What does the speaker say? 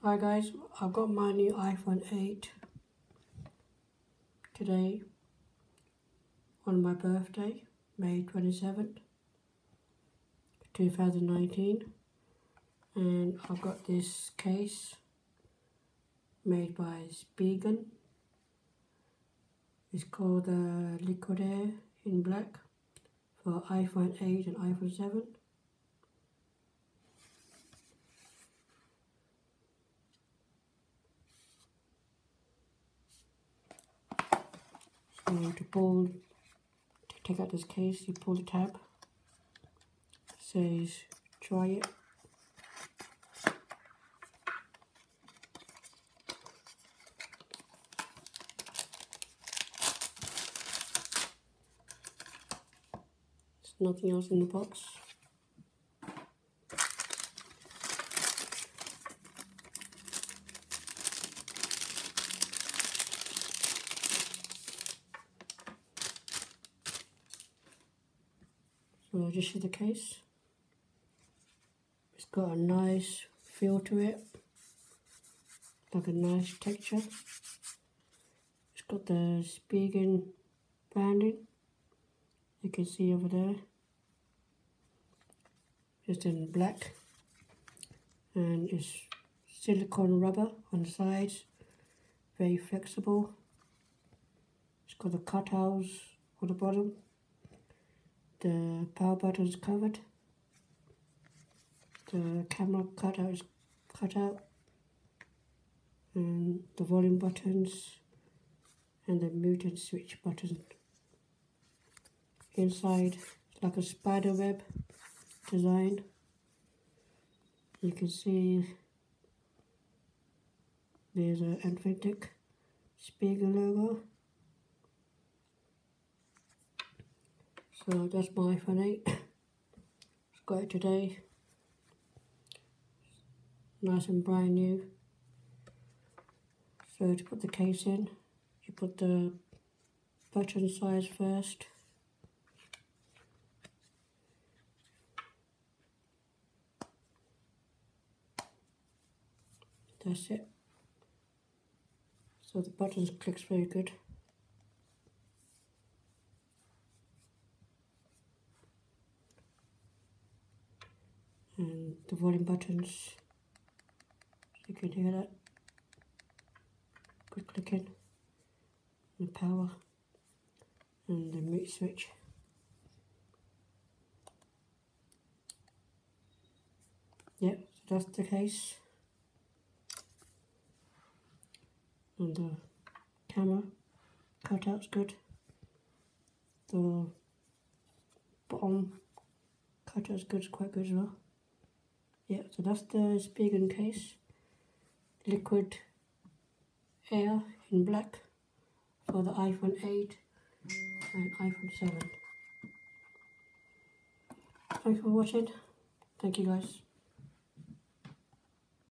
Hi guys, I've got my new iPhone 8 today on my birthday, May 27th, 2019, and I've got this case made by Spigen. It's called Liquid Air in black for iPhone 8 and iPhone 7. So to take out this case, you pull the tab. It says try it. There's nothing else in the box. So I'll just show the case. It's got a nice feel to it, like a nice texture. It's got the Spigen branding, you can see over there, just in black, and it's silicone rubber on the sides, very flexible. It's got the cutouts on the bottom. The power button is covered. The camera cutout is cut out, and the volume buttons and the mute and switch button. Inside, it's like a spider web design. You can see there's an authentic Spigen logo. So that's my iPhone 8. It's got it today. Nice and brand new. So to put the case in, you put the button size first. That's it. So the buttons clicks very good. And the volume buttons, you can hear that. Good clicking. And the power and the mute switch. Yep, so that's the case. And the camera cutout's good. The bottom cutout's good, it's quite good as well. Yeah, so that's the Spigen case. Liquid Air in black for the iPhone 8 and iPhone 7. Thanks for watching. Thank you guys.